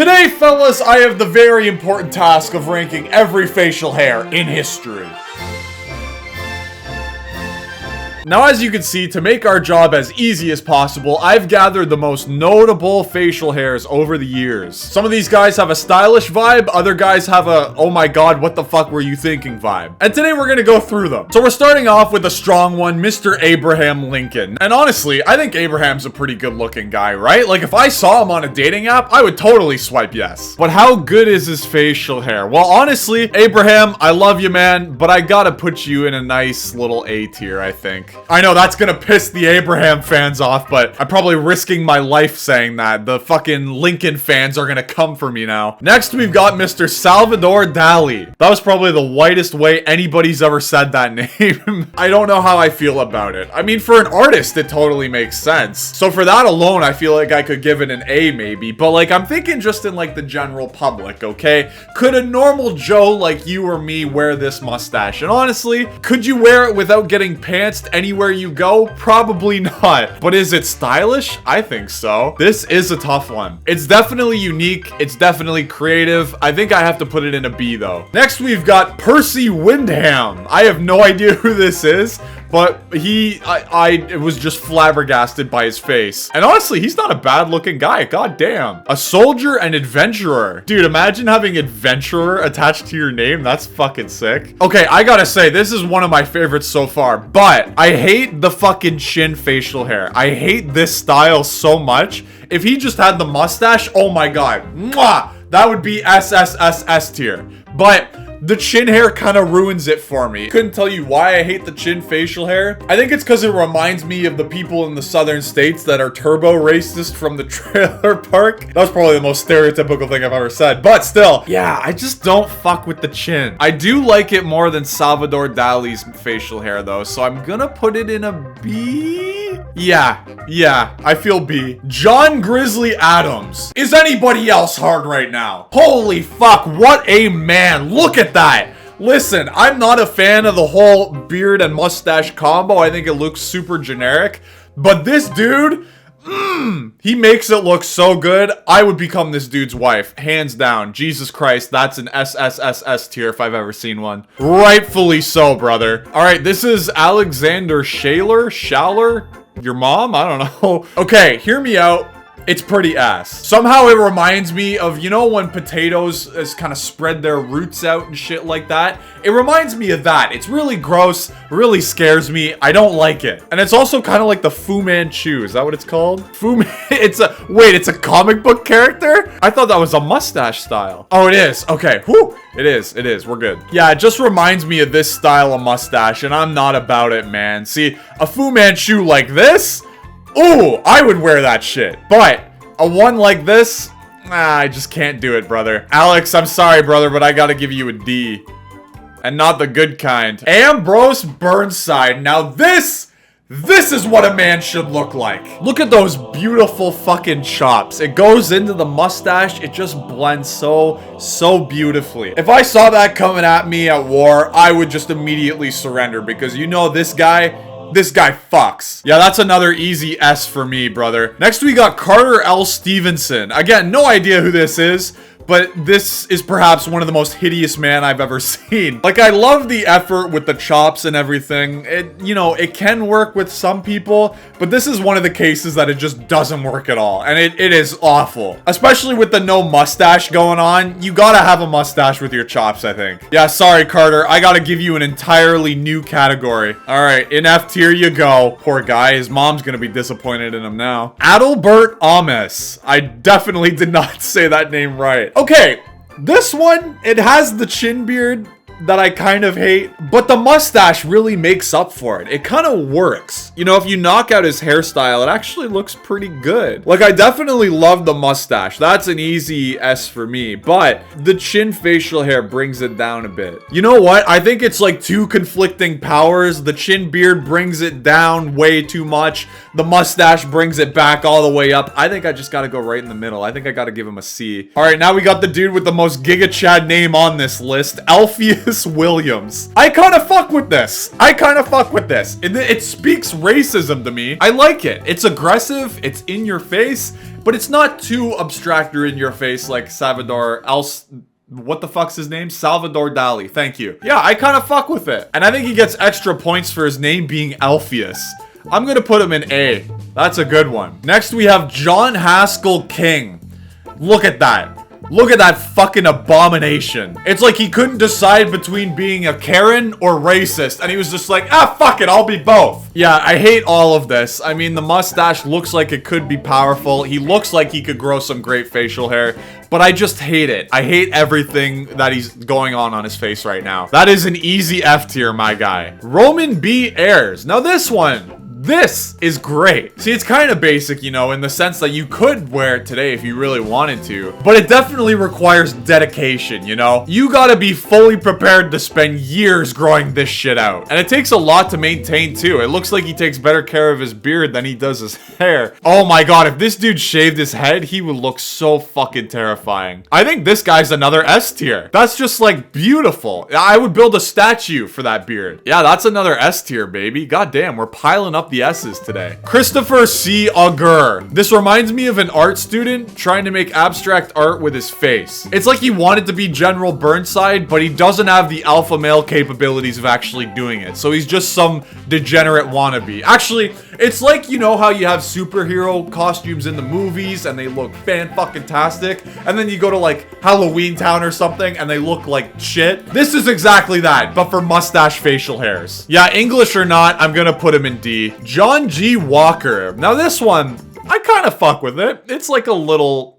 Today, fellas, I have the very important task of ranking every facial hair in history. Now, as you can see, to make our job as easy as possible, I've gathered the most notable facial hairs over the years. Some of these guys have a stylish vibe, other guys have a, oh my god, what the fuck were you thinking vibe. And today we're gonna go through them. So we're starting off with a strong one, Mr. Abraham Lincoln. And honestly, I think Abraham's a pretty good looking guy, right? Like, if I saw him on a dating app, I would totally swipe yes. But how good is his facial hair? Well, honestly, Abraham, I love you, man, but I gotta put you in a nice little A tier, I think. I know that's gonna piss the Abraham fans off, but I'm probably risking my life saying that. The fucking Lincoln fans are gonna come for me now. Next, we've got Mr. Salvador Dali. That was probably the whitest way anybody's ever said that name. I don't know how I feel about it. I mean, for an artist, it totally makes sense. So for that alone, I feel like I could give it an A maybe, but like, I'm thinking just in like the general public, okay? Could a normal Joe like you or me wear this mustache? And honestly, could you wear it without getting pantsed anywhere you go? Probably not. But is it stylish? I think so. This is a tough one. It's definitely unique. It's definitely creative. I think I have to put it in a B though. Next, we've got Percy Windham. I have no idea who this is, but I was just flabbergasted by his face. And honestly, he's not a bad looking guy. God damn. A soldier and adventurer. Dude, imagine having adventurer attached to your name. That's fucking sick. Okay, I gotta say, this is one of my favorites so far, but I hate the fucking chin facial hair. I hate this style so much. If he just had the mustache, oh my god. Mwah! That would be S tier. But the chin hair kind of ruins it for me. Couldn't tell you why I hate the chin facial hair. I think it's because it reminds me of the people in the southern states that are turbo racist from the trailer park. That was probably the most stereotypical thing I've ever said. But still, yeah, I just don't fuck with the chin. I do like it more than Salvador Dali's facial hair though, so I'm gonna put it in a B? Yeah, I feel B. John Grizzly Adams. Is anybody else hard right now? Holy fuck, what a man. Look at that. Listen, I'm not a fan of the whole beard and mustache combo. I think it looks super generic. But this dude, he makes it look so good. I would become this dude's wife, hands down. Jesus Christ, that's an S tier if I've ever seen one. Rightfully so, brother. All right, this is Alexander Schaller? Your mom? I don't know. Okay, hear me out. It's pretty ass. Somehow it reminds me of, you know, when potatoes kind of spread their roots out and shit like that? It reminds me of that. It's really gross, really scares me. I don't like it. And it's also kind of like the Fu Manchu. Is that what it's called? It's a comic book character? I thought that was a mustache style. Oh, it is. Okay. Whew. It is. We're good. Yeah, it just reminds me of this style of mustache, and I'm not about it, man. See, a Fu Manchu like this? Ooh, I would wear that shit. But a one like this, I just can't do it, brother. Alex, I'm sorry, brother, but I gotta give you a D. And not the good kind. Ambrose Burnside. Now this is what a man should look like. Look at those beautiful fucking chops. It goes into the mustache. It just blends so beautifully. If I saw that coming at me at war, I would just immediately surrender because you know this guy fucks. Yeah, that's another easy S for me, brother. Next, we got Carter L. Stevenson. Again, no idea who this is, but this is perhaps one of the most hideous men I've ever seen. Like, I love the effort with the chops and everything. It can work with some people, but this is one of the cases that it just doesn't work at all. And it is awful. Especially with the no mustache going on. You gotta have a mustache with your chops, I think. Yeah, sorry, Carter. I gotta give you an entirely new category. All right, in F tier you go. Poor guy. His mom's gonna be disappointed in him now. Adalbert Ames. I definitely did not say that name right. Okay, this one, it has the chin beard that I kind of hate, but the mustache really makes up for it. It kind of works. You know, if you knock out his hairstyle, it actually looks pretty good. Like, I definitely love the mustache. That's an easy S for me, but the chin facial hair brings it down a bit. You know what? I think it's like two conflicting powers. The chin beard brings it down way too much. The mustache brings it back all the way up. I think I just gotta go right in the middle. I think I gotta give him a C. All right, now we got the dude with the most Giga Chad name on this list, Alpheus Williams. I kind of fuck with this. It speaks racism to me. I like it. It's aggressive. It's in your face. but it's not too abstract or in your face like what the fuck's his name? Salvador Dali. Thank you. Yeah, I kind of fuck with it. And I think he gets extra points for his name being Alpheus. I'm gonna put him in A. That's a good one. Next, we have John Haskell King. Look at that. Look at that fucking abomination. It's like he couldn't decide between being a Karen or racist, and he was just like, ah, fuck it, I'll be both. Yeah, I hate all of this. I mean, the mustache looks like it could be powerful. He looks like he could grow some great facial hair, but I just hate it. I hate everything that he's going on his face right now. That is an easy F tier, my guy. Roman B. Ayers. Now this one. This is great. See, it's kind of basic, you know, in the sense that you could wear it today if you really wanted to, but it definitely requires dedication, you know? You gotta be fully prepared to spend years growing this shit out. And it takes a lot to maintain too. It looks like he takes better care of his beard than he does his hair. Oh my god, if this dude shaved his head, he would look so fucking terrifying. I think this guy's another S tier. That's just like beautiful. I would build a statue for that beard. Yeah, that's another S tier, baby. God damn, we're piling up the S's today. Christopher C. Augur. This reminds me of an art student trying to make abstract art with his face. It's like he wanted to be General Burnside, but he doesn't have the alpha male capabilities of actually doing it. So he's just some degenerate wannabe. Actually, it's like, you know how you have superhero costumes in the movies and they look fan-fucking-tastic, and then you go to like Halloween Town or something and they look like shit? This is exactly that, but for mustache facial hairs. Yeah, English or not, I'm gonna put him in D. John G. Walker. Now this one, I kind of fuck with it. It's like a little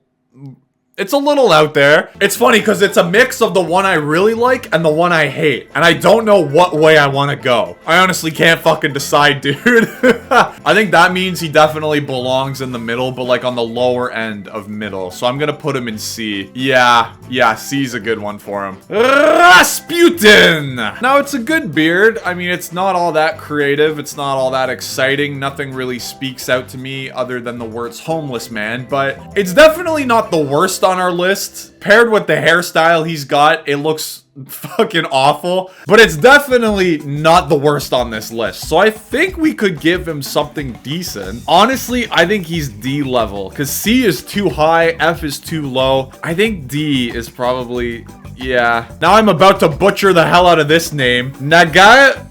out there. It's funny because it's a mix of the one I really like and the one I hate. And I don't know what way I want to go. I honestly can't fucking decide, dude. I think that means he definitely belongs in the middle, but like on the lower end of middle. So I'm gonna put him in C. Yeah, C's a good one for him. Rasputin! Now it's a good beard. I mean, it's not all that creative. It's not all that exciting. Nothing really speaks out to me other than the words homeless man, but it's definitely not the worst on our list. Paired with the hairstyle he's got, it looks fucking awful, but it's definitely not the worst on this list. So I think we could give him something decent. Honestly, I think he's D level because C is too high, F is too low. I think D is probably, yeah. Now I'm about to butcher the hell out of this name. Nagaoka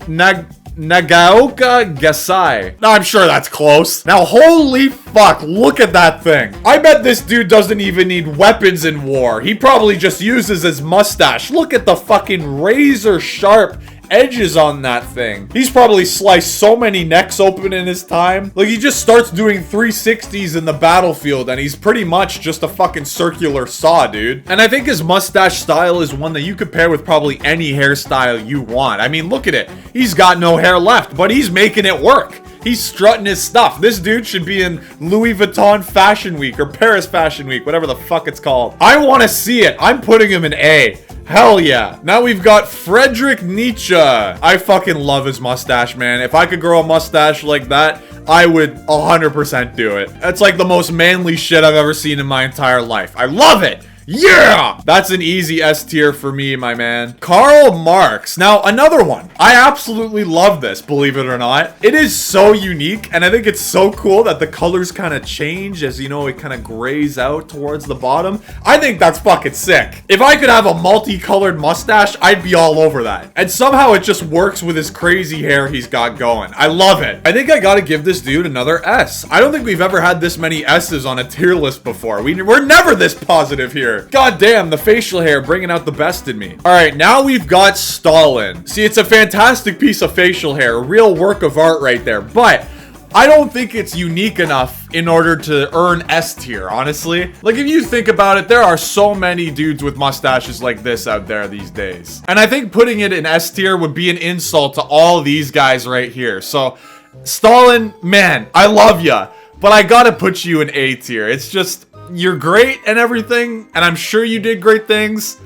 Gasai. Now I'm sure that's close. Now holy fuck, look at that thing. I bet this dude doesn't even need weapons in war. He probably just uses his mustache. Look at the fucking razor sharp edges on that thing. He's probably sliced so many necks open in his time. Like, he just starts doing 360s in the battlefield and he's pretty much just a fucking circular saw, dude. And I think his mustache style is one that you could pair with probably any hairstyle you want. I mean, look at it. He's got no hair left, but he's making it work. He's strutting his stuff. This dude should be in Louis Vuitton Fashion Week or Paris Fashion Week, whatever the fuck it's called. I want to see it. I'm putting him in A. Hell yeah. Now we've got Frederick Nietzsche. I fucking love his mustache, man. If I could grow a mustache like that, I would 100% do it. That's like the most manly shit I've ever seen in my entire life. I love it. Yeah! That's an easy S tier for me, my man. Karl Marx. Now, another one. I absolutely love this, believe it or not. It is so unique, and I think it's so cool that the colors kind of change as, you know, it kind of grays out towards the bottom. I think that's fucking sick. If I could have a multicolored mustache, I'd be all over that. And somehow it just works with his crazy hair he's got going. I love it. I think I gotta give this dude another S. I don't think we've ever had this many S's on a tier list before. We're never this positive here. God damn, the facial hair bringing out the best in me. All right, now we've got Stalin. See, it's a fantastic piece of facial hair, a real work of art right there, but I don't think it's unique enough in order to earn S tier, honestly. Like, if you think about it, there are so many dudes with mustaches like this out there these days. And I think putting it in S tier would be an insult to all these guys right here. So, Stalin, man, I love ya, but I gotta put you in A tier. It's just, you're great and everything, and I'm sure you did great things,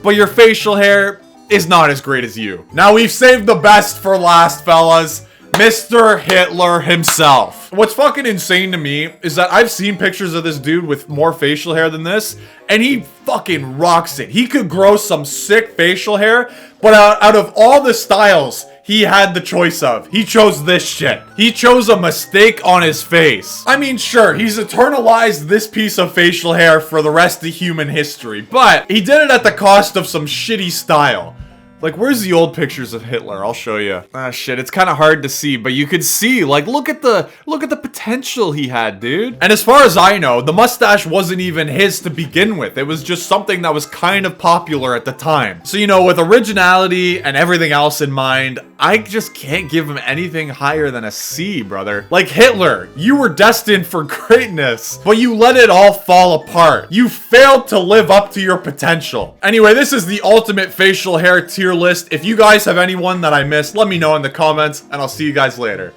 but your facial hair is not as great as you. Now, we've saved the best for last, fellas. Mr. Hitler himself. What's fucking insane to me is that I've seen pictures of this dude with more facial hair than this, and he fucking rocks it. He could grow some sick facial hair, but out of all the styles, he had the choice of. He chose this shit. He chose a mistake on his face. I mean, sure, he's eternalized this piece of facial hair for the rest of human history, but he did it at the cost of some shitty style. Like, where's the old pictures of Hitler? I'll show you. Ah, shit, it's kind of hard to see, but you could see, like, look at the potential he had, dude. And as far as I know, the mustache wasn't even his to begin with. It was just something that was kind of popular at the time. So, you know, with originality and everything else in mind, I just can't give him anything higher than a C, brother. Like Hitler, you were destined for greatness, but you let it all fall apart. You failed to live up to your potential. Anyway, this is the ultimate facial hair tier list. If you guys have anyone that I missed, let me know in the comments, and I'll see you guys later.